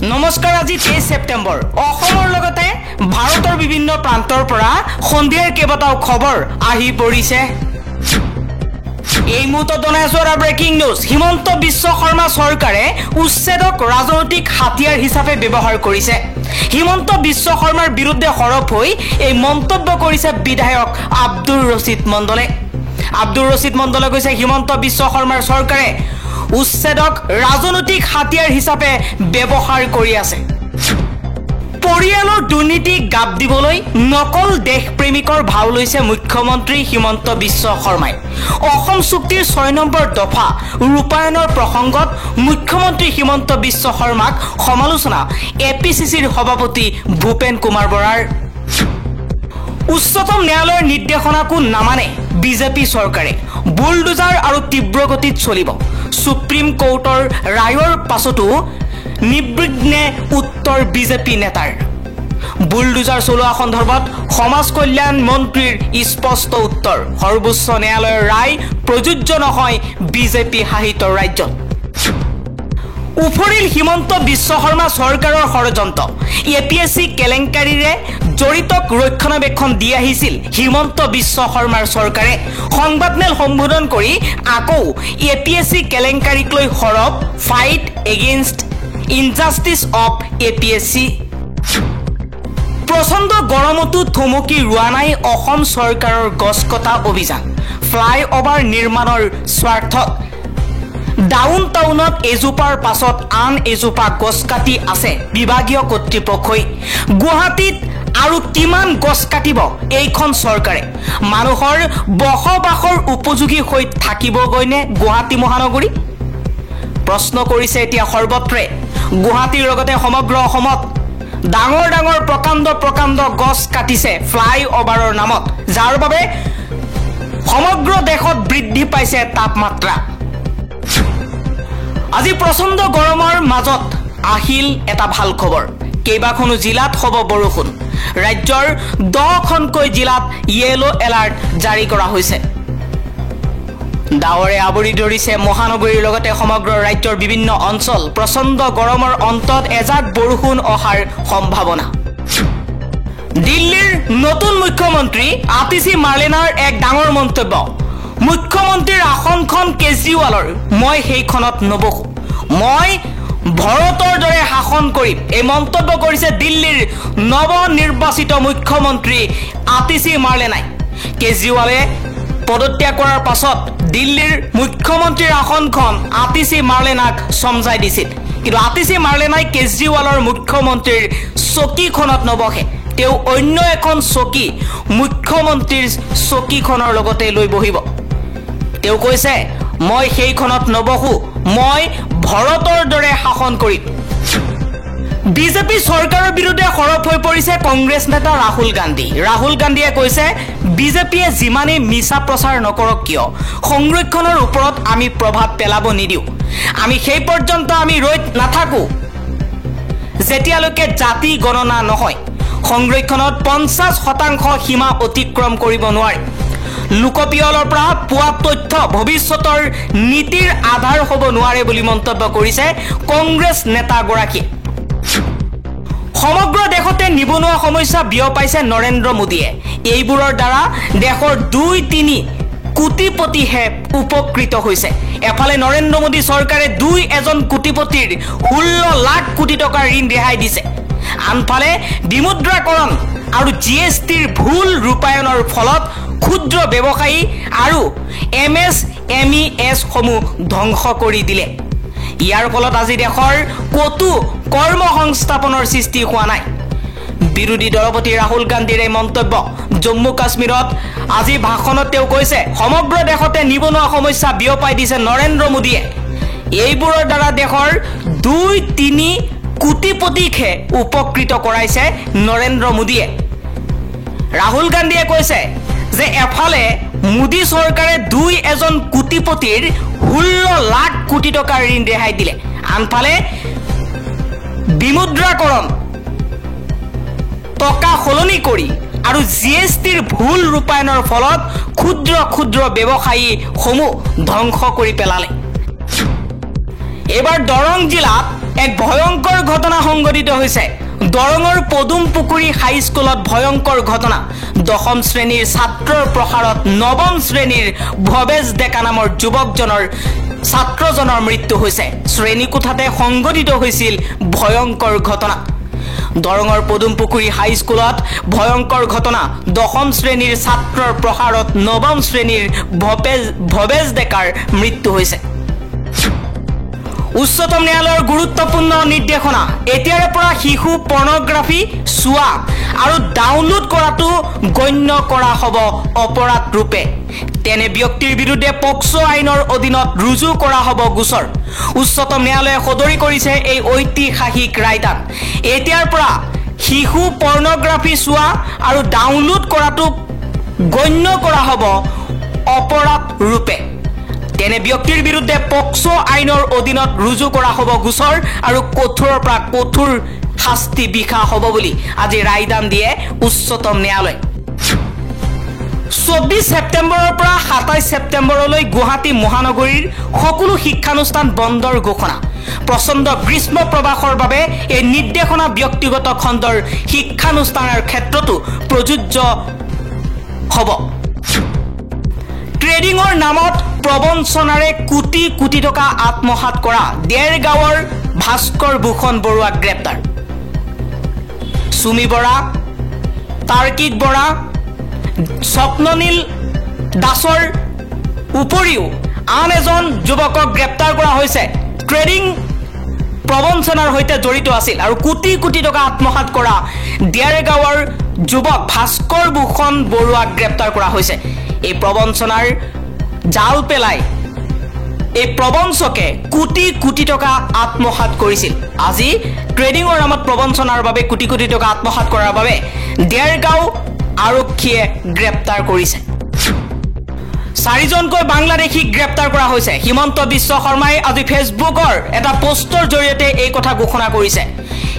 নমস্কাৰ আজি 23 সেপ্টেম্বৰ অসমৰ লগতে ভাৰতৰ বিভিন্ন প্ৰান্তৰ পৰা সন্ধিয়াৰ কেইবাটাও খবৰ আহি পৰিছে এই মুহূৰ্তত জনাইছোৰা ব্ৰেকিং নিউজ হিমন্ত বিশ্ব শৰ্মা চৰকাৰে উচ্ছেদক ৰাজনৈতিক হাতিয়াৰ হিচাপে ব্যৱহাৰ কৰিছে হিমন্ত বিশ্ব শৰ্মাৰ বিৰুদ্ধে হৰপ হৈ এই মন্তব্য কৰিছে বিধায়ক আব্দুৰ ৰছিদ মণ্ডলে কৈছে হিমন্ত বিশ্ব শৰ্মাৰ চৰকাৰে উচ্ছেদক ৰাজনৈতিক হাতিয়াৰ হিচাপে ব্যৱহাৰ কৰি আছে পৰিয়ালৰ দুৰ্নীতি গাপ দিবলৈ নকল দেশপ্ৰেমিকৰ ভাও লৈছে মুখ্যমন্ত্ৰী হিমন্ত বিশ্ব শৰ্মাই অসম চুক্তিৰ 6 নম্বৰ দফা ৰূপায়ণৰ প্ৰসংগত মুখ্যমন্ত্ৰী হিমন্ত বিশ্ব শৰ্মাক সমালোচনা এপিচিচিৰ সভাপতি ভূপেন কুমাৰ বৰাৰ উচ্চতম ন্যায়ালয়ৰ নিৰ্দেশনাকো নামানে বিজেপি চৰকাৰে বুলডোজাৰ আৰু তীব্ৰ গতিত চলিব সুপ্ৰিম কোৰ্টৰ ৰায়ৰ পাছতো নিবৃগ্নে উত্তৰ বিজেপি নেতাৰ বুলডোজাৰ চলোৱা সন্দৰ্ভত সমাজ কল্যাণ মন্ত্ৰীৰ স্পষ্ট উত্তৰ সৰ্বোচ্চ ন্যায়ালয়ৰ ৰায় প্ৰযোজ্য নহয় বিজেপি শাসিত ৰাজ্যত উফৰিল হিমন্ত বিশ্ব শৰ্মা চৰকাৰৰ ষড়যন্ত্ৰ এপিএছচি কেলেংকাৰীৰে জড়িতক ৰক্ষণাবেক্ষণ দি আহিছিল হিমন্ত বিশ্ব শৰ্মাৰ চৰকাৰে সংবাদমেল সম্বোধন কৰি আকৌ এপিএছচি কেলেংকাৰীক লৈ হৰপ fight against injustice of APSC প্ৰচণ্ড গৰমতো থমকি ৰোৱা নাই অসম চৰকাৰৰ গছ কটা অভিযান ফ্লাইঅভাৰ নিৰ্মাণৰ স্বাৰ্থত ডাউন টাউনত এজোপাৰ পাছত আন এজোপা গছ কাটি আছে বিভাগীয় কৰ্তৃপক্ষই গুৱাহাটীত আৰু কিমান গছ কাটিব এইখন চৰকাৰে মানুহৰ বসবাসৰ উপযোগী হৈ থাকিবগৈনে গুৱাহাটী মহানগৰী প্ৰশ্ন কৰিছে এতিয়া সৰ্বত্ৰে গুৱাহাটীৰ লগতে সমগ্ৰ অসমত ডাঙৰ ডাঙৰ প্ৰকাণ্ড গছ কাটিছে ফ্লাইঅভাৰৰ নামত যাৰ বাবে সমগ্ৰ দেশত বৃদ্ধি পাইছে তাপমাত্ৰা আজি প্ৰচণ্ড গৰমৰ মাজত আহিল এটা ভাল খবৰ কেইবাখনো জিলাত হ'ব বৰষুণ ৰাজ্যৰ 10খনকৈ জিলাত ইয়েলো এলাৰ্ট জাৰি কৰা হৈছে ডাৱৰে আৱৰি ধৰিছে মহানগৰীৰ লগতে সমগ্ৰ ৰাজ্যৰ বিভিন্ন অঞ্চল প্ৰচণ্ড গৰমৰ অন্তত এজাক বৰষুণ অহাৰ সম্ভাৱনা দিল্লীৰ নতুন মুখ্যমন্ত্ৰী আতিশী মাৰ্লেনাৰ এক ডাঙৰ মন্তব্য মুখ্যমন্ত্ৰীৰ আসনখন কেজৰিৱালৰ মই সেইখনত নবহো মই ভাৰতৰ দৰে শাসন কৰিম এই মন্তব্য কৰিছে দিল্লীৰ নৱনিৰ্বাচিত মুখ্যমন্ত্ৰী আতিশী মাৰ্লেনাই কেজৰিৱালে পদত্যাগ কৰাৰ পাছত দিল্লীৰ মুখ্যমন্ত্ৰীৰ আসনখন আতিশী মাৰ্লেনাক সমজাই দিছিল কিন্তু আতিশী মাৰ্লেনাই কেজৰিৱালৰ মুখ্যমন্ত্ৰীৰ চকীখনত নবহে তেওঁ অন্য এখন চকী মুখ্যমন্ত্ৰীৰ চকীখনৰ লগতে লৈ বহিব তেওঁ কৈছে মই সেইখনত নবহো মই ভাৰতৰ দৰে শাসন কৰিম বিজেপি চৰকাৰৰ বিৰুদ্ধে হৰপ হৈ পৰিছে কংগ্ৰেছ নেতা ৰাহুল গান্ধীয়ে কৈছে বিজেপিয়ে যিমানে মিছা প্ৰচাৰ নকৰক কিয় সংৰক্ষণৰ ওপৰত আমি প্ৰভাৱ পেলাব নিদিও আমি সেই পৰ্যন্ত আমি ৰৈ নাথাকো যেতিয়ালৈকে জাতি গণনা নহয় সংৰক্ষণত 50% সীমা অতিক্ৰম কৰিব নোৱাৰে লোকপিয়লৰ পৰা পোৱা তথ্য ভৱিষ্যতৰ নীতিৰ আধাৰ হ'ব নোৱাৰে বুলি মন্তব্য কৰিছে কংগ্ৰেছ নেতাগৰাকী সমগ্ৰ দেশতে নিবনুৱা সমস্যা বিয়পাইছে নৰেন্দ্ৰ মোদীয়ে এইবোৰৰ দ্বাৰা দেশৰ 2-3 কোটিপতিহে উপকৃত হৈছে এফালে নৰেন্দ্ৰ মোদী চৰকাৰে 2-1 কোটিপতিৰ 16 লাখ কোটি টকাৰ ঋণ ৰেহাই দিছে আনফালে বিমুদ্ৰাকৰণ আৰু জিএছটিৰ ভুল ৰূপায়ণৰ ফলত ক্ষুদ্ৰ ব্যৱসায়ী আৰু এমএছএমইএছ সমূহ ধ্বংস কৰি দিলে ইয়াৰ ফলত আজি দেশৰ কতো কৰ্মসংস্থাপনৰ সৃষ্টি হোৱা নাই বিৰোধী দলপতি ৰাহুল গান্ধীৰ এই মন্তব্য জম্মু কাশ্মীৰত আজি ভাষণত তেওঁ কৈছে সমগ্ৰ দেশতে নিবনুৱা সমস্যা বিয়পাই দিছে নৰেন্দ্ৰ মোদীয়ে এইবোৰৰ দ্বাৰা দেশৰ 2-3 কোটিপতিকহে উপকৃত কৰাইছে নৰেন্দ্ৰ মোদীয়ে ৰাহুল গান্ধীয়ে কৈছে যে এফালে মোদী চৰকাৰে 2-1 কোটিপতিৰ 16 লাখ কোটি টকাৰ ঋণ ৰেহাই দিলে আনফালে বিমুদ্ৰাকৰণ টকা সলনি কৰি আৰু জিএছটিৰ ভুল ৰূপায়ণৰ ফলত ক্ষুদ্ৰ ব্যৱসায়ী সমূহ ধ্বংস কৰি পেলালে এবাৰ দৰং জিলাত এক ভয়ংকৰ ঘটনা সংঘটিত হৈছে দৰঙৰ পদুমপুখুৰী হাইস্কুলত ভয়ংকৰ ঘটনা 10ম শ্ৰেণীৰ ছাত্ৰৰ প্ৰসাৰত 9ম শ্ৰেণীৰ ভৱেশ ডেকা নামৰ যুৱকজনৰ ছাত্ৰজনৰ মৃত্যু হৈছে শ্ৰেণীকোঠাতে সংঘটিত হৈছিল ভয়ংকৰ ঘটনা দৰঙৰ পদুমপুখুৰী হাইস্কুলত ভয়ংকৰ ঘটনা 10ম শ্ৰেণীৰ ছাত্ৰৰ প্ৰসাৰত 9ম শ্ৰেণীৰ ভৱেশ ডেকাৰ মৃত্যু হৈছে উচ্চতম ন্যায়ালয়ৰ গুৰুত্বপূৰ্ণ নিৰ্দেশনা এতিয়াৰে পৰা শিশু পৰ্নোগ্ৰাফি চোৱা আৰু ডাউনলোড কৰাটো গণ্য কৰা হ'ব অপৰাধ ৰূপে তেনে ব্যক্তিৰ বিৰুদ্ধে পক্সো আইনৰ অধীনত ৰুজু কৰা হ'ব গোচৰ উচ্চতম ন্যায়ালয়ে সদৰি কৰিছে এই ঐতিহাসিক ৰায়দান এতিয়াৰ পৰা শিশু পৰ্নোগ্ৰাফি চোৱা আৰু ডাউনলোড কৰাটো গণ্য কৰা হ'ব অপৰাধ ৰূপে তেনে ব্যক্তিৰ বিৰুদ্ধে পক্সো আইনৰ অধীনত ৰুজু কৰা হ'ব গোচৰ আৰু কঠোৰৰ পৰা কঠোৰ শাস্তি বিহা হ'ব বুলি আজি ৰায়দান দিয়ে উচ্চতম ন্যায়ালয় 24 ছেপ্টেম্বৰৰ পৰা 27 ছেপ্টেম্বৰলৈ গুৱাহাটী মহানগৰীৰ সকলো শিক্ষানুষ্ঠান বন্ধৰ ঘোষণা প্ৰচণ্ড গ্ৰীষ্ম প্ৰবাহৰ বাবে এই নিৰ্দেশনা ব্যক্তিগত খণ্ডৰ শিক্ষানুষ্ঠানৰ ক্ষেত্ৰতো প্ৰযোজ্য হ'ব ট্ৰেডিঙৰ নামত প্ৰবঞ্চনাৰে কোটি কোটি টকা আত্মসাৎ কৰা দেৰগাঁৱৰ ভাস্কৰ ভূষণ বৰুৱাক গ্ৰেপ্তাৰ সুমি বৰা তাৰ্কিক বৰা স্বপ্ননীল দাসৰ উপৰিও আন এজন যুৱকক গ্ৰেপ্তাৰ কৰা হৈছে ট্ৰেডিং প্ৰবঞ্চনাৰ সৈতে জড়িত আছিল আৰু কোটি কোটি টকা আত্মসাৎ কৰা দেৰগাঁৱৰ যুৱক ভাস্কৰ ভূষণ বৰুৱাক গ্ৰেপ্তাৰ কৰা হৈছে এই প্ৰবঞ্চনাৰ জাল পেলাই এই প্ৰবঞ্চকে কোটি কোটি টকা আত্মসাৎ কৰিছিল আজি ট্ৰেডিঙৰ নামত প্ৰবঞ্চনাৰ বাবে কোটি কোটি টকা আত্মসাৎ কৰাৰ বাবে দেৰগাঁও আৰক্ষীয়ে গ্ৰেপ্তাৰ কৰিছে 4জনকৈ বাংলাদেশীক গ্ৰেপ্তাৰ কৰা হৈছে হিমন্ত বিশ্ব শৰ্মাই আজি ফেচবুকৰ এটা পোষ্টৰ জৰিয়তে এই কথা ঘোষণা কৰিছে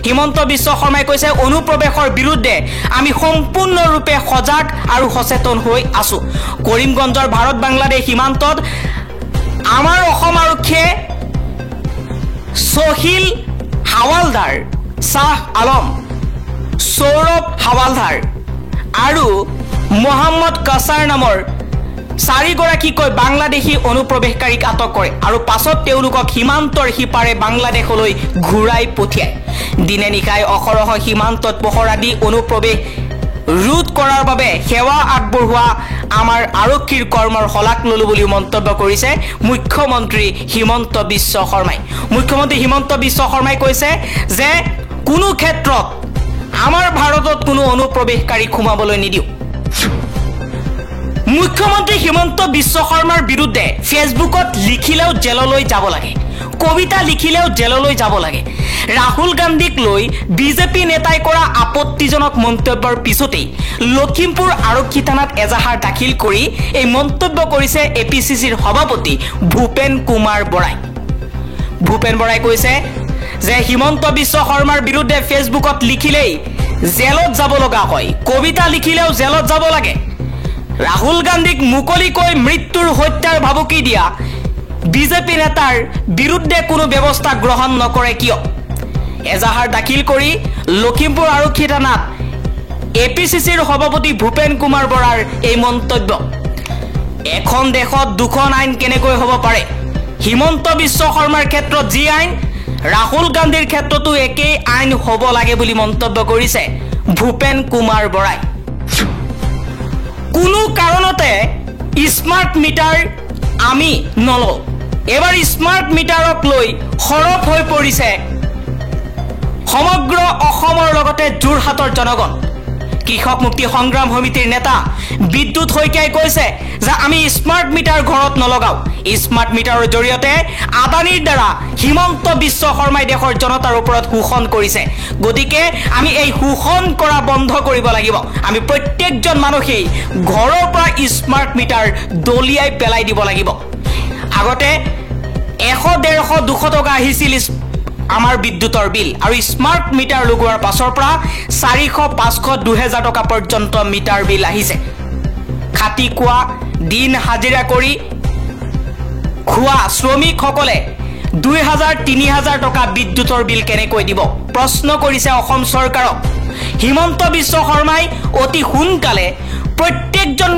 হিমন্ত বিশ্ব শৰ্মাই কৈছে অনুপ্ৰৱেশৰ বিৰুদ্ধে আমি সম্পূৰ্ণৰূপে সজাগ আৰু সচেতন হৈ আছো কৰিমগঞ্জৰ ভাৰত বাংলাদেশ সীমান্তত আমাৰ অসম আৰক্ষীয়ে সোহিল হাৱালদাৰ শাহ আলম সৌৰভ হাৱালদাৰ আৰু মোহাম্মদ কাছাৰ নামৰ 4গৰাকীকৈ বাংলাদেশী অনুপ্ৰৱেশকাৰীক আটক কৰে আৰু পাছত তেওঁলোকক সীমান্তৰ সিপাৰে বাংলাদেশলৈ ঘূৰাই পঠিয়ায় দিনে নিশাই অহৰহ সীমান্তত পহৰা দি অনুপ্ৰৱেশ ৰোধ কৰাৰ বাবে সেৱা আগবঢ়োৱা আমাৰ আৰক্ষীৰ কৰ্মৰ শলাগ ললো বুলি মন্তব্য কৰিছে মুখ্যমন্ত্ৰী হিমন্ত বিশ্ব শৰ্মাই মুখ্যমন্ত্ৰী হিমন্ত বিশ্ব শৰ্মাই কৈছে যে কোনো ক্ষেত্ৰত আমাৰ ভাৰতত কোনো অনুপ্ৰৱেশকাৰী সোমাবলৈ নিদিও মুখ্যমন্ত্ৰী হিমন্ত বিশ্ব শৰ্মাৰ বিৰুদ্ধে ফেচবুকত লিখিলেও জেললৈ যাব লাগে কবিতা লিখিলেও জেললৈ যাব লাগে ৰাহুল গান্ধীক লৈ বিজেপি নেতাই কৰা আপত্তিজনক মন্তব্যৰ পিছতেই লখিমপুৰ আৰক্ষী থানাত এজাহাৰ দাখিল কৰি এই মন্তব্য কৰিছে এপিচিচিৰ সভাপতি ভূপেন কুমাৰ বৰাই ভূপেন বৰাই কৈছে যে হিমন্ত বিশ্ব শৰ্মাৰ বিৰুদ্ধে ফেচবুকত লিখিলেই জেলত যাব লগা হয় কবিতা লিখিলেও জেলত যাব লাগে ৰাহুল গান্ধীক মুকলিকৈ মৃত্যুৰ হত্যাৰ ভাবুকি দিয়া বিজেপি নেতাৰ বিৰুদ্ধে কোনো ব্যৱস্থা গ্ৰহণ নকৰে কিয় এজাহাৰ দাখিল কৰি লখিমপুৰ আৰক্ষী থানাত এপিচিচিৰ সভাপতি ভূপেন কুমাৰ বৰাৰ এই মন্তব্য এখন দেশত দুখন আইন কেনেকৈ হ'ব পাৰে হিমন্ত বিশ্ব শৰ্মাৰ ক্ষেত্ৰত যি আইন ৰাহুল গান্ধীৰ ক্ষেত্ৰতো একেই আইন হ'ব লাগে বুলি মন্তব্য কৰিছে ভূপেন কুমাৰ বৰাই কোনো কাৰণতে স্মাৰ্ট মিটাৰ আমি নলওঁ এবাৰ স্মাৰ্ট মিটাৰক লৈ সৰব হৈ পৰিছে সমগ্ৰ অসমৰ লগতে যোৰহাটৰ জনগণ কৃষক মুক্তি সংগ্ৰাম সমিতিৰ নেতা বিদ্যুৎ শইকীয়াই কৈছে যে আমি স্মাৰ্ট মিটাৰ ঘৰত নলগাও স্মাৰ্ট মিটাৰৰ জৰিয়তে আদানীৰ দ্বাৰা হিমন্ত বিশ্ব শৰ্মাই দেশৰ জনতাৰ ওপৰত শোষণ কৰিছে গতিকে আমি এই শোষণ কৰা বন্ধ কৰিব লাগিব আমি প্ৰত্যেকজন মানুহেই ঘৰৰ পৰা স্মাৰ্ট মিটাৰ দলিয়াই পেলাই দিব লাগিব আগতে 100-150-200 টকা আহিছিল আমাৰ বিদ্যুতৰ বিল আৰু স্মাৰ্ট মিটাৰ লগোৱাৰ পাছৰ পৰা 400-500-2000 টকা পৰ্যন্ত মিটাৰ বিল আহিছে খাটি কোৱা দিন হাজিৰা কৰি খোৱা শ্ৰমিকসকলে 2000-3000 টকা বিদ্যুতৰ বিল কেনেকৈ দিব প্ৰশ্ন কৰিছে অসম চৰকাৰক হিমন্ত বিশ্ব শৰ্মাই অতি সোনকালে প্ৰত্যেকজন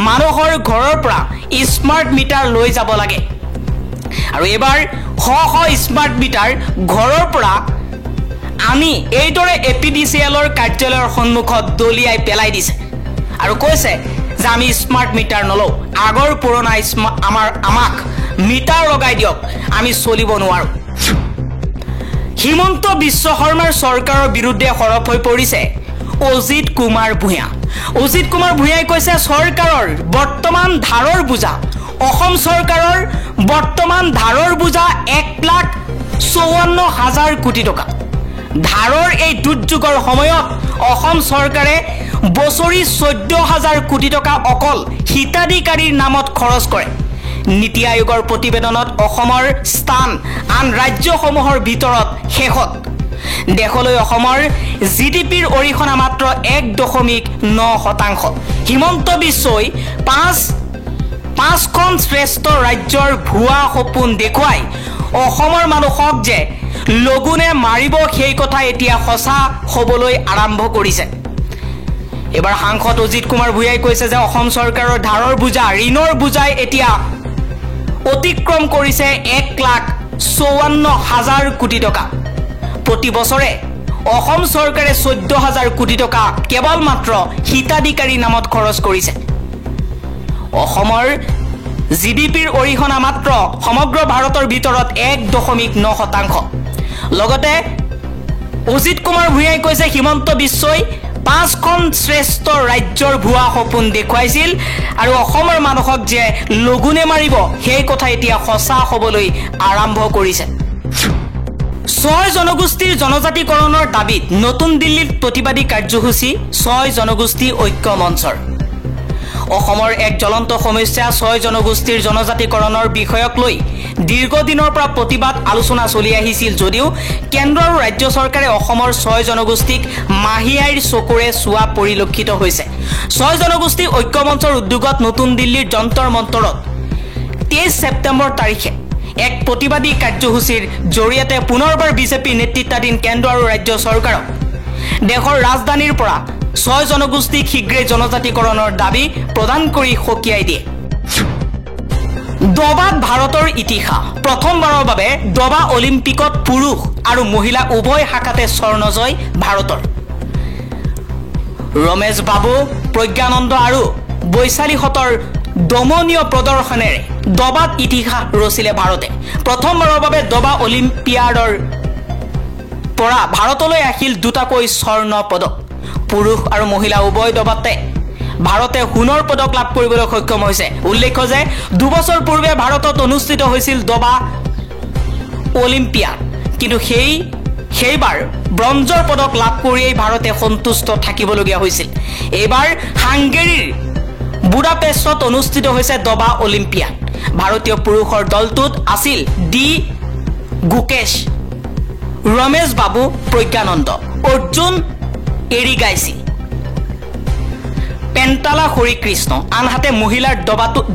মানুহৰ ঘৰৰ পৰা স্মাৰ্ট মিটাৰ লৈ যাব লাগে আৰু এবাৰ শ স্মাৰ্ট মিটাৰ ঘৰৰ পৰা আনি এইদৰে এপিডিচিএলৰ কাৰ্যালয়ৰ সন্মুখত দলিয়াই পেলাই দিছে আৰু কৈছে যে আমি স্মাৰ্ট মিটাৰ নলওঁ আগৰ পুৰণা আমাক মিটাৰ লগাই দিয়ক আমি চলিব নোৱাৰো হিমন্ত বিশ্ব শৰ্মাৰ চৰকাৰৰ বিৰুদ্ধে সৰব হৈ পৰিছে অজিত কুমাৰ ভূঞাই কৈছে চৰকাৰৰ বৰ্তমান ধাৰৰ বুজা অসম চৰকাৰৰ বৰ্তমান ধাৰৰ বুজা 1,54,000 কোটি টকা ধাৰৰ এই দুৰ্যোগৰ সময়ত অসম চৰকাৰে বছৰি 14,000 কোটি টকা অকল হিতাধিকাৰীৰ নামত খৰচ কৰে নীতি আয়োগৰ প্ৰতিবেদনত অসমৰ স্থান আন ৰাজ্যসমূহৰ ভিতৰত শেষত দেশলৈ অসমৰ জিডিপিৰ অৰিহণা মাত্ৰ 1.9% হিমন্ত বিশ্বই পাঁচখন শ্ৰেষ্ঠ ৰাজ্যৰ ভুৱা সপোন দেখুৱাই অসমৰ মানুহক যে লগুনে মাৰিব সেই কথা এতিয়া সঁচা হ'বলৈ আৰম্ভ কৰিছে এবাৰ সাংসদ অজিত কুমাৰ ভূঞাই কৈছে যে অসম চৰকাৰৰ ধাৰৰ বুজা ঋণৰ বুজাই এতিয়া অতিক্ৰম কৰিছে 1,54,000 কোটি টকা প্ৰতি বছৰে অসম চৰকাৰে 14,000 কোটি টকা কেৱল মাত্ৰ হিতাধিকাৰীৰ নামত খৰচ কৰিছে অসমৰ জিডিপিৰ অৰিহণা মাত্ৰ সমগ্ৰ ভাৰতৰ ভিতৰত 1.9% লগতে অজিত কুমাৰ ভূঞাই কৈছে হিমন্ত বিশ্বই 5খন শ্ৰেষ্ঠ ৰাজ্যৰ ভুৱা সপোন দেখুৱাইছিল আৰু অসমৰ মানুহক যে লগুনে মাৰিব সেই কথা এতিয়া সঁচা হ'বলৈ আৰম্ভ কৰিছে 6 জনগোষ্ঠীৰ জনজাতিকৰণৰ দাবীত নতুন দিল্লীত প্ৰতিবাদী কাৰ্যসূচী 6 জনগোষ্ঠী ঐক্য মঞ্চৰ অসমৰ এক জ্বলন্ত সমস্যা 6 জনগোষ্ঠীৰ জনজাতিকৰণৰ বিষয়ক লৈ দীৰ্ঘদিনৰ পৰা প্ৰতিবাদ আলোচনা চলি আহিছিল যদিও কেন্দ্ৰ আৰু ৰাজ্য চৰকাৰে অসমৰ 6 জনগোষ্ঠীক মাহিয়াইৰ চকুৰে চোৱা পৰিলক্ষিত হৈছে 6 জনগোষ্ঠী ঐক্য মঞ্চৰ উদ্যোগত নতুন দিল্লীৰ যন্তৰ মন্তৰত 23 ছেপ্টেম্বৰ তাৰিখে এক প্ৰতিবাদী কাৰ্যসূচীৰ জৰিয়তে পুনৰবাৰ বিজেপি নেতৃত্বাধীন কেন্দ্ৰ আৰু ৰাজ্য চৰকাৰক দেশৰ ৰাজধানীৰ পৰা 6 জনগোষ্ঠীক শীঘ্ৰেই জনজাতিকৰণৰ দাবী প্ৰদান কৰি সকীয়াই দিয়ে দবাত ভাৰতৰ ইতিহাস প্ৰথমবাৰৰ বাবে দবা অলিম্পিকত পুৰুষ আৰু মহিলা উভয় শাখাতে স্বৰ্ণ জয় ভাৰতৰ ৰমেশ বাবু প্ৰজ্ঞানন্দ আৰু বৈশালীহতৰ দমনীয় প্ৰদৰ্শনেৰে দবাত ইতিহাস ৰচিলে ভাৰতে প্ৰথমবাৰৰ বাবে দবা অলিম্পিয়াডৰ পৰা ভাৰতলৈ আহিল দুটাকৈ স্বৰ্ণ পদক পুৰুষ আৰু মহিলা উভয় দবাতে ভাৰতে সোণৰ পদক লাভ কৰিবলৈ সক্ষম হৈছে উল্লেখ্য যে 2 বছৰ পূৰ্বে ভাৰতত অনুষ্ঠিত হৈছিল দবা অলিম্পিয়াড কিন্তু সেইবাৰ ব্ৰঞ্জৰ পদক লাভ কৰিয়েই ভাৰতে সন্তুষ্ট থাকিবলগীয়া হৈছিল এইবাৰ হাংগেৰীৰ বুডাপেষ্টত অনুষ্ঠিত হৈছে দবা অলিম্পিয়াড ভাৰতীয় পুৰুষৰ দলটোত আছিল ডি গুকেশ ৰমেশ বাবু প্ৰজ্ঞানন্দ অৰ্জুন এৰিগাইছি পেণ্টালা হৰিকৃষ্ণ আনহাতে মহিলাৰ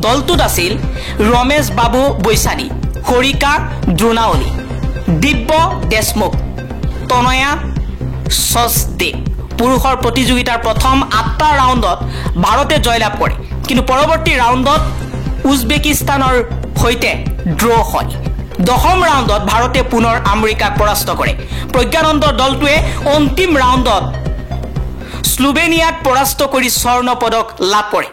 দলটোত আছিল ৰমেশ বাবু বৈশালী হৰিকা দ্ৰোণাৱলী দিব্য দেশমুখ তনয়া সচদেৱ পুৰুষৰ প্ৰতিযোগিতাৰ প্ৰথম 8টা ৰাউণ্ডত ভাৰতে জয়লাভ কৰে কিন্তু পৰৱৰ্তী ৰাউণ্ডত উজবেকিস্তানৰ সৈতে ড্ৰ হয় 10ম ৰাউণ্ডত ভাৰতে পুনৰ আমেৰিকাক পৰাস্ত কৰে প্ৰজ্ঞানন্দৰ দলটোৱে অন্তিম ৰাউণ্ডত স্লোভেনিয়াক পৰাস্ত কৰি স্বৰ্ণ পদক লাভ কৰে